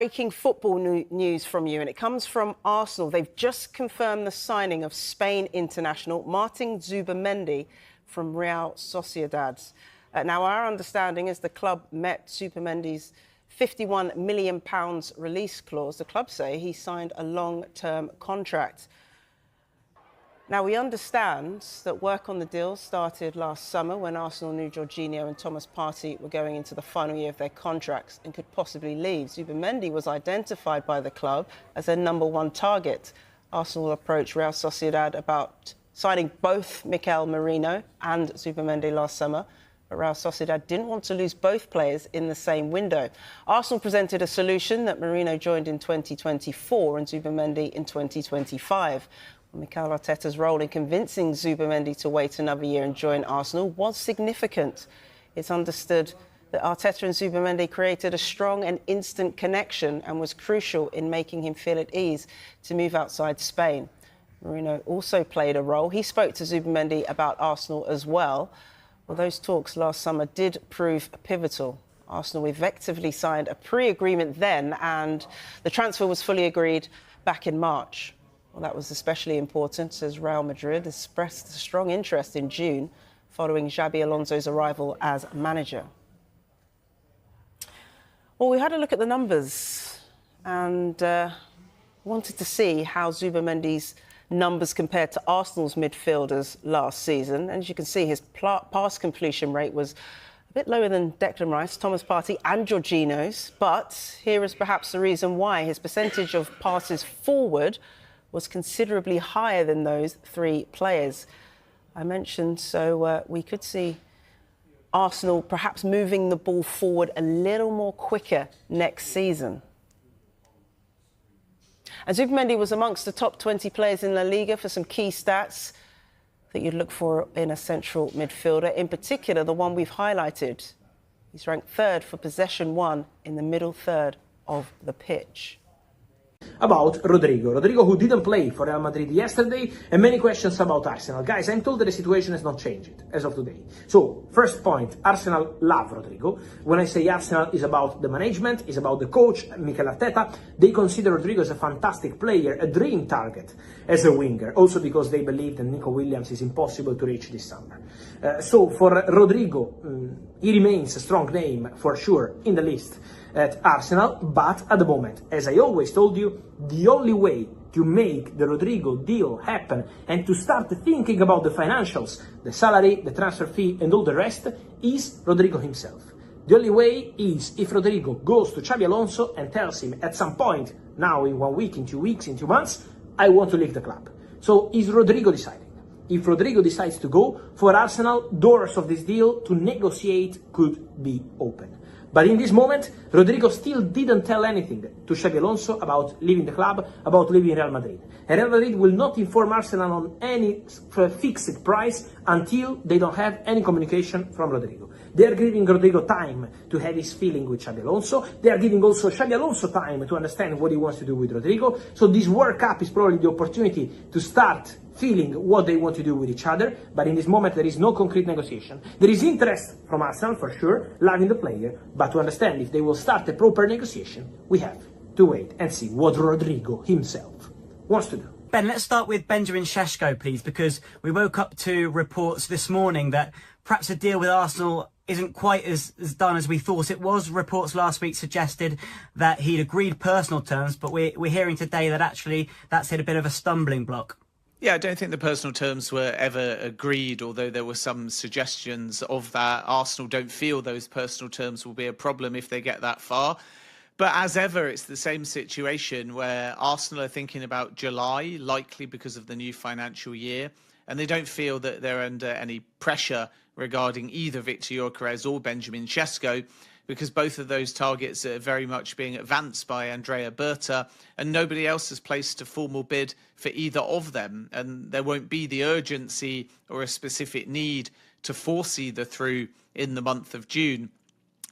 Breaking football news from you, and it comes from Arsenal. They've just confirmed the signing of Spain international Martin Zubimendi from Real Sociedad. Now, our understanding is the club met Zubimendi's £51 million release clause. The club say he signed a long-term contract. Now, we understand that work on the deal started last summer when Arsenal knew Jorginho and Thomas Partey were going into the final year of their contracts and could possibly leave. Zubimendi was identified by the club as their #1 target. Arsenal approached Real Sociedad about signing both Mikel Merino and Zubimendi last summer, but Real Sociedad didn't want to lose both players in the same window. Arsenal presented a solution that Merino joined in 2024 and Zubimendi in 2025. Mikel Arteta's role in convincing Zubimendi to wait another year and join Arsenal was significant. It's understood that Arteta and Zubimendi created a strong and instant connection and was crucial in making him feel at ease to move outside Spain. Merino also played a role. He spoke to Zubimendi about Arsenal as well. Well, those talks last summer did prove pivotal. Arsenal effectively signed a pre-agreement then, and the transfer was fully agreed back in March. Well, that was especially important as Real Madrid expressed a strong interest in June following Xabi Alonso's arrival as manager. Well, we had a look at the numbers and wanted to see how Zubimendi's numbers compared to Arsenal's midfielders last season. And as you can see, his pass completion rate was a bit lower than Declan Rice, Thomas Partey and Jorginho's. But here is perhaps the reason why. His percentage of passes forward was considerably higher than those three players I mentioned. So we could see Arsenal perhaps moving the ball forward a little more quicker next season. And Zubimendi was amongst the top 20 players in La Liga for some key stats that you'd look for in a central midfielder, in particular the one we've highlighted. He's ranked third for possession won in the middle third of the pitch. About Rodrigo who didn't play for Real Madrid yesterday, and many questions about Arsenal. Guys, I'm told that the situation has not changed as of today. So, first point, Arsenal love Rodrigo. When I say Arsenal, is about the management, is about the coach, Mikel Arteta. They consider Rodrigo as a fantastic player, a dream target as a winger, also because they believe that Nico Williams is impossible to reach this summer. So, for Rodrigo, he remains a strong name for sure in the list at Arsenal, but at the moment, as I always told you, the only way to make the Rodrigo deal happen and to start thinking about the financials, the salary, the transfer fee and all the rest is Rodrigo himself. The only way is if Rodrigo goes to Xabi Alonso and tells him at some point, now in 1 week, in 2 weeks, in 2 months, I want to leave the club. So is Rodrigo deciding? If Rodrigo decides to go, for Arsenal, doors of this deal to negotiate could be open. But in this moment, Rodrigo still didn't tell anything to Xabi Alonso about leaving the club, about leaving Real Madrid. And Real Madrid will not inform Arsenal on any fixed price until they don't have any communication from Rodrigo. They are giving Rodrigo time to have his feeling with Xabi Alonso. They are giving also Xabi Alonso time to understand what he wants to do with Rodrigo. So this World Cup is probably the opportunity to start feeling what they want to do with each other, but in this moment there is no concrete negotiation. There is interest from Arsenal for sure, loving the player, but to understand if they will start a proper negotiation, we have to wait and see what Rodrigo himself wants to do. Ben, let's start with Benjamin Šeško, please, because we woke up to reports this morning that perhaps a deal with Arsenal isn't quite as done as we thought it was. Reports last week suggested that he'd agreed personal terms, but we're hearing today that actually that's hit a bit of a stumbling block. Yeah, I don't think the personal terms were ever agreed, although there were some suggestions of that. Arsenal don't feel those personal terms will be a problem if they get that far. But as ever, it's the same situation where Arsenal are thinking about July, likely because of the new financial year, and they don't feel that they're under any pressure regarding either Victor Gyökeres or Benjamin Šeško, because both of those targets are very much being advanced by Andrea Berta, and nobody else has placed a formal bid for either of them. And there won't be the urgency or a specific need to force either through in the month of June,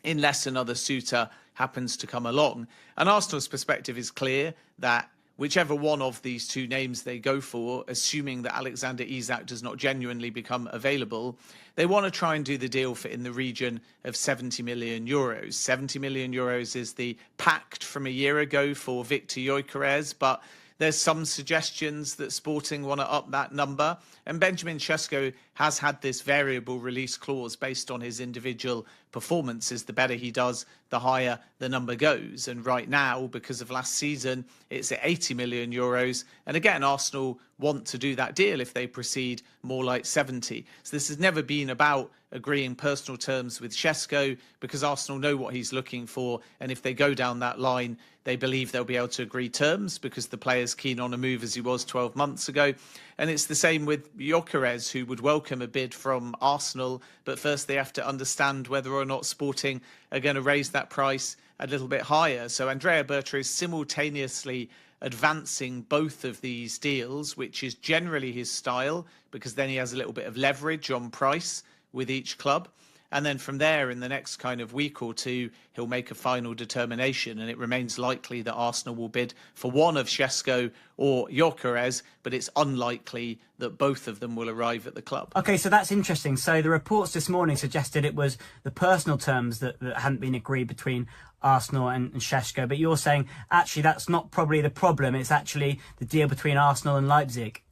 unless another suitor happens to come along. And Arsenal's perspective is clear that whichever one of these two names they go for, assuming that Alexander Isak does not genuinely become available, they want to try and do the deal for in the region of 70 million euros. 70 million euros is the pact from a year ago for Victor Gyökeres, but there's some suggestions that Sporting want to up that number. And Benjamin Sesko has had this variable release clause based on his individual performances. The better he does, the higher the number goes. And right now, because of last season, it's at 80 million euros. And again, Arsenal want to do that deal if they proceed more like 70. So this has never been about agreeing personal terms with Sesko, because Arsenal know what he's looking for. And if they go down that line, they believe they'll be able to agree terms because the player's keen on a move as he was 12 months ago. And it's the same with Gyökeres, who would welcome a bid from Arsenal. But first they have to understand whether or not Sporting are going to raise that price a little bit higher. So Andrea Berta is simultaneously advancing both of these deals, which is generally his style, because then he has a little bit of leverage on price with each club. And then from there, in the next kind of week or two, he'll make a final determination. And it remains likely that Arsenal will bid for one of Sesko or Gyökeres, but it's unlikely that both of them will arrive at the club. Okay, so that's interesting. So the reports this morning suggested it was the personal terms that hadn't been agreed between Arsenal and Sesko. But you're saying, actually, that's not probably the problem. It's actually the deal between Arsenal and Leipzig.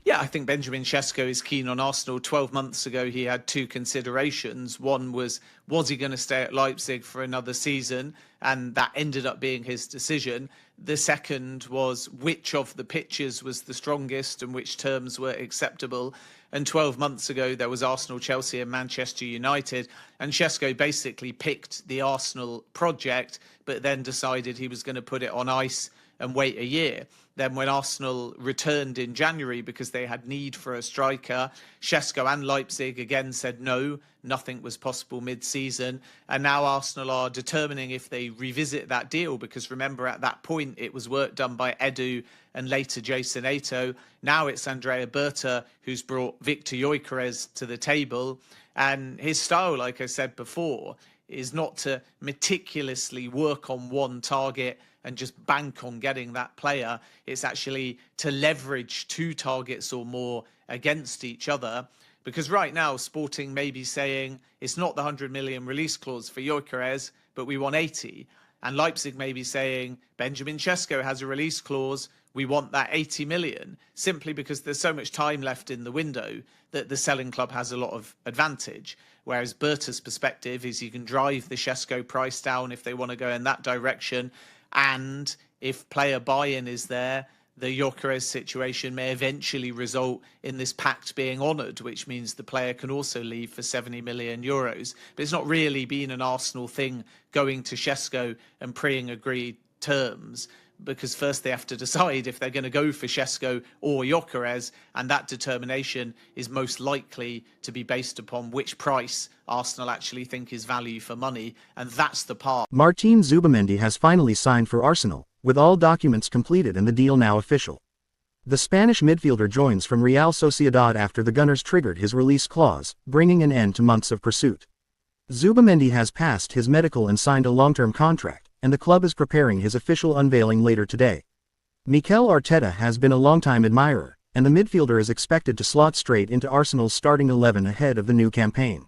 Yeah, I think Benjamin Sesko is keen on Arsenal. 12 months ago, he had two considerations. One was he going to stay at Leipzig for another season? And that ended up being his decision. The second was which of the pitches was the strongest and which terms were acceptable. And 12 months ago, there was Arsenal, Chelsea and Manchester United. And Sesko basically picked the Arsenal project, but then decided he was going to put it on ice and wait a year. Then when Arsenal returned in January because they had need for a striker, Sesko and Leipzig again said no, nothing was possible mid-season. And now Arsenal are determining if they revisit that deal, because remember at that point it was work done by Edu and later Jason Ato. Now it's Andrea Berta who's brought Victor Gyökeres to the table. And his style, like I said before, is not to meticulously work on one target and just bank on getting that player. It's actually to leverage two targets or more against each other. Because right now, Sporting may be saying it's not the 100 million release clause for Gyökeres, but we want 80. And Leipzig may be saying Benjamin Sesko has a release clause, we want that 80 million, simply because there's so much time left in the window that the selling club has a lot of advantage. Whereas Berta's perspective is you can drive the Sesko price down if they want to go in that direction. And if player buy-in is there, the Gyökeres situation may eventually result in this pact being honoured, which means the player can also leave for 70 million euros. But it's not really been an Arsenal thing going to Sesko and pre-agreed terms, because first they have to decide if they're going to go for Sesko or Gyökeres, and that determination is most likely to be based upon which price Arsenal actually think is value for money, and that's the part. Martin Zubimendi has finally signed for Arsenal, with all documents completed and the deal now official. The Spanish midfielder joins from Real Sociedad after the Gunners triggered his release clause, bringing an end to months of pursuit. Zubimendi has passed his medical and signed a long-term contract, and the club is preparing his official unveiling later today. Mikel Arteta has been a long-time admirer, and the midfielder is expected to slot straight into Arsenal's starting 11 ahead of the new campaign.